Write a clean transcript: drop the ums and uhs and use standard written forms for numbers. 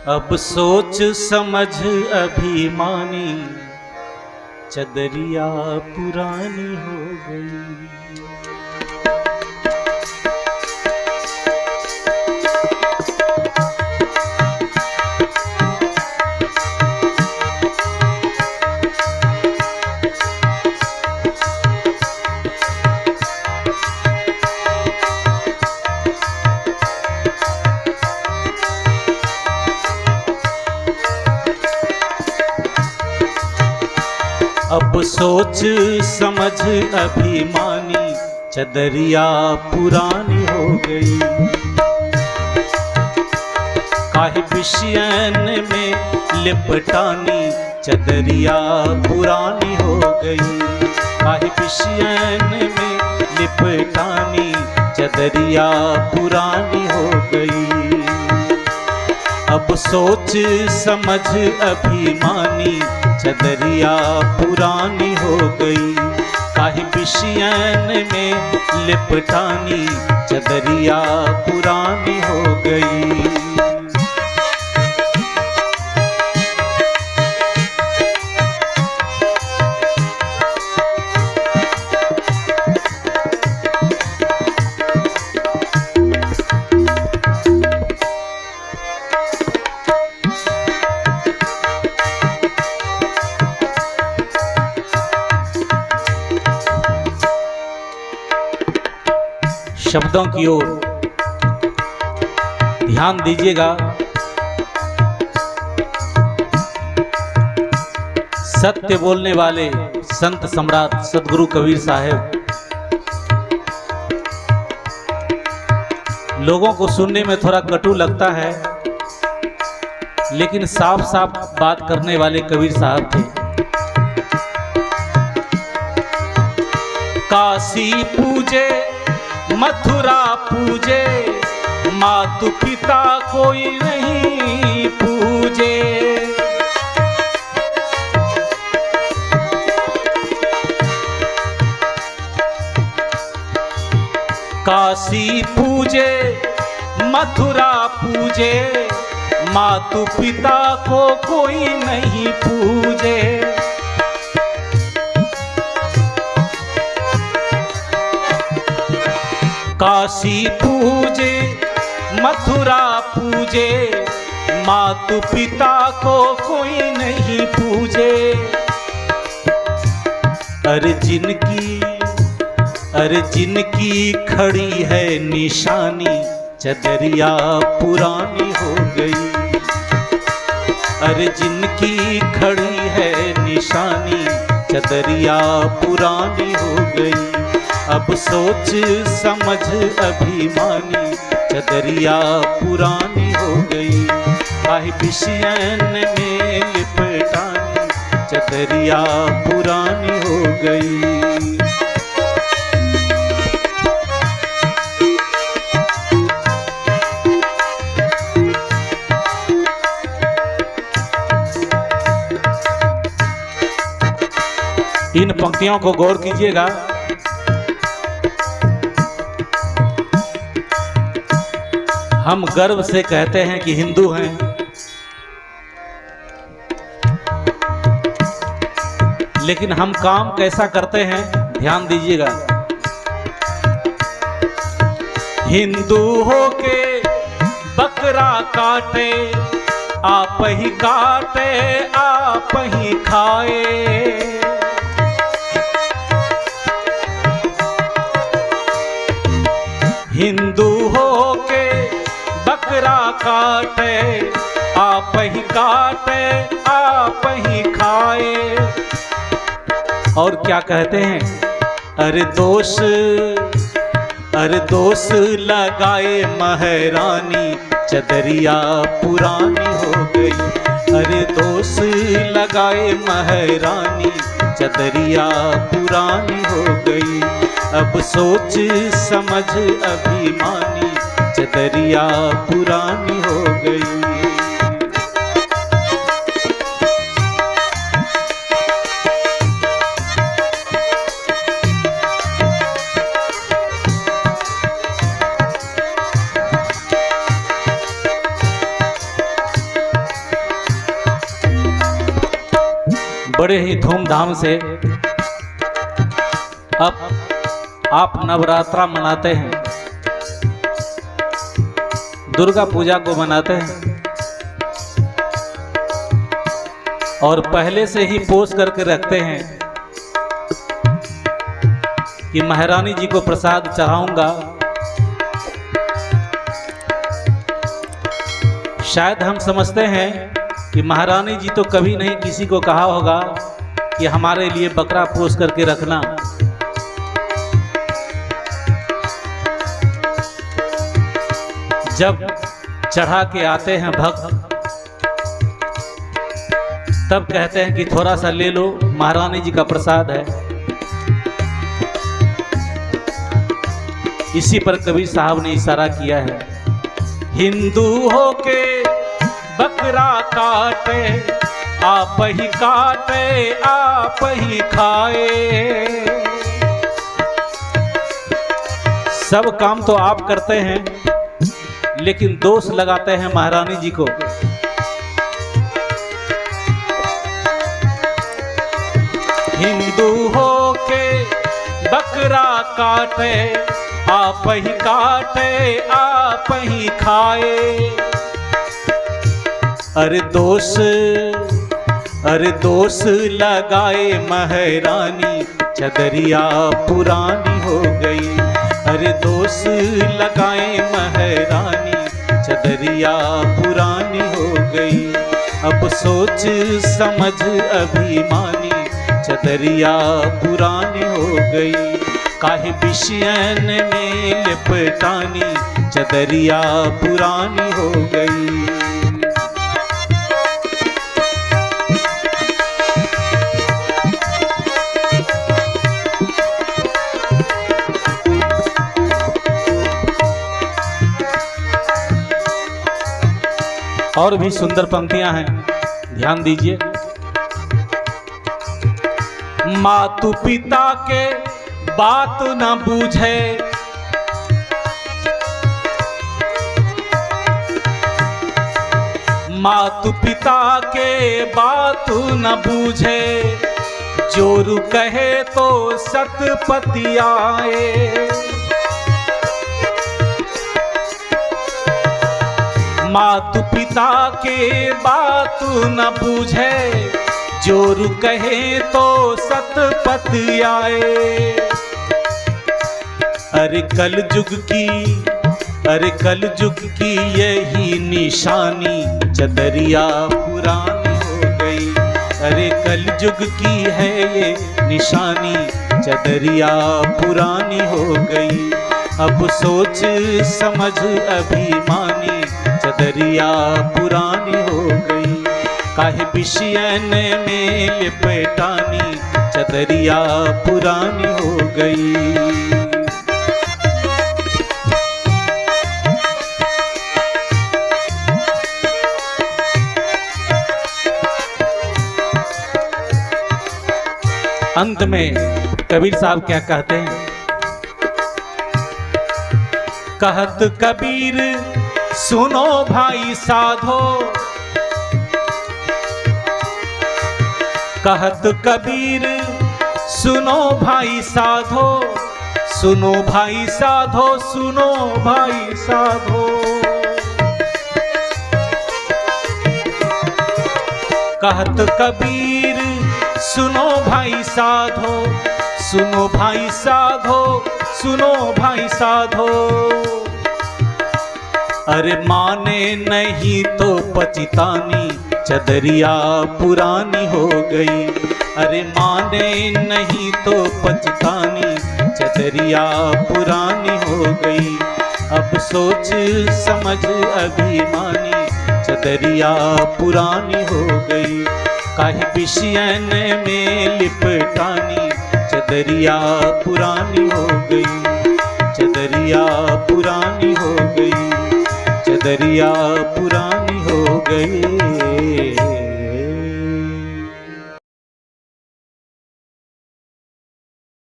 अब सोच समझ अभिमानी, चदरिया पुरानी हो गई। अब सोच समझ अभिमानी, चदरिया पुरानी हो गई। काहे बिशियन में लिपटानी, चदरिया पुरानी हो गई। काहे बिशियन में लिपटानी, चदरिया पुरानी हो गई। अब सोच समझ अभिमानी, चदरिया पुरानी हो गई। काहे बिशियन में लिपटानी, चदरिया पुरानी हो गई। शब्दों की ओर ध्यान दीजिएगा। सत्य बोलने वाले संत सम्राट सदगुरु कबीर साहब लोगों को सुनने में थोड़ा कटु लगता है, लेकिन साफ साफ बात करने वाले कबीर साहब थे। काशी पूजे मथुरा पूजे, मातु पिता कोई नहीं पूजे। काशी पूजे मथुरा पूजे, मातु पिता को कोई नहीं पूजे। काशी पूजे मथुरा पूजे, मातु पिता को कोई नहीं पूजे। अरे जिनकी खड़ी है निशानी, चदरिया पुरानी हो गई। अरे जिनकी खड़ी है निशानी, चदरिया पुरानी हो गई। अब सोच समझ अभिमानी, चदरिया पुरानी हो गई। काहे बिशियन में लिपटानी, चदरिया पुरानी हो गई। इन पंक्तियों को गौर कीजिएगा। हम गर्व से कहते हैं कि हिंदू हैं, लेकिन हम काम कैसा करते हैं ध्यान दीजिएगा। हिंदू होके बकरा काटे, आप ही काटे आप ही खाए। हिंदू होके बकरा काटे, आप ही काटे आप ही खाए। और क्या कहते हैं, अरे दोष लगाए महारानी, चदरिया पुरानी हो गई। अरे दोष लगाए महारानी, चदरिया पुरानी हो गई। अब सोच समझ अभिमानी, चदरिया पुरानी हो गई। बड़े ही धूमधाम से अब आप नवरात्रा मनाते हैं, दुर्गा पूजा को मनाते हैं और पहले से ही पोस्ट करके रखते हैं कि महारानी जी को प्रसाद चढ़ाऊंगा। शायद हम समझते हैं कि महारानी जी तो कभी नहीं किसी को कहा होगा कि हमारे लिए बकरा पोस करके रखना। जब चढ़ा के आते हैं भक्त तब कहते हैं कि थोड़ा सा ले लो, महारानी जी का प्रसाद है। इसी पर कबीर साहब ने इशारा किया है, हिंदू होके बकरा काटे, आप ही काटे आप ही खाए। सब काम तो आप करते हैं लेकिन दोष लगाते हैं महारानी जी को। हिंदू होके बकरा काटे, आप ही काटे आप ही खाए। अरे दोष लगाए महारानी, चदरिया पुरानी हो गई। अरे दोष लगाए महारानी, चदरिया पुरानी हो गई। अब सोच समझ अभिमानी, चदरिया पुरानी हो गई। काहे बिशियन में लिपटानी, चदरिया पुरानी हो गई। और भी सुंदर पंक्तियां हैं, ध्यान दीजिए। मातु पिता के बात न बूझे, मातु पिता के बात न बूझे। जोरु कहे तो सतपति आए, मातु पिता के बात न बूझे। जोरु कहे तो सतपति आए। अरे कल जुग की यही निशानी, चदरिया पुरानी हो गई। अरे कल जुग की है ये निशानी, चदरिया पुरानी हो गई। अब सोच समझ अभिमानी, चदरिया पुरानी हो गई। काहे बिशियन में लिपटानी, चदरिया पुरानी हो गई। अंत में कबीर साहब क्या कहते हैं, कहत कबीर सुनो भाई साधो, कहत कबीर सुनो भाई साधो। सुनो भाई साधो, सुनो भाई साधो। कहत कबीर सुनो भाई साधो, सुनो भाई साधो, सुनो भाई साधो। अरे माने नहीं तो पचितानी, चदरिया पुरानी हो गई। अरे माने नहीं तो पचितानी, चदरिया पुरानी हो गई। अब सोच समझ अभिमानी, चदरिया पुरानी हो गई। काहे बिशियन में लिपटानी, चदरिया पुरानी हो गई। चदरिया पुरानी हो गई, चदरिया पुरानी हो गई।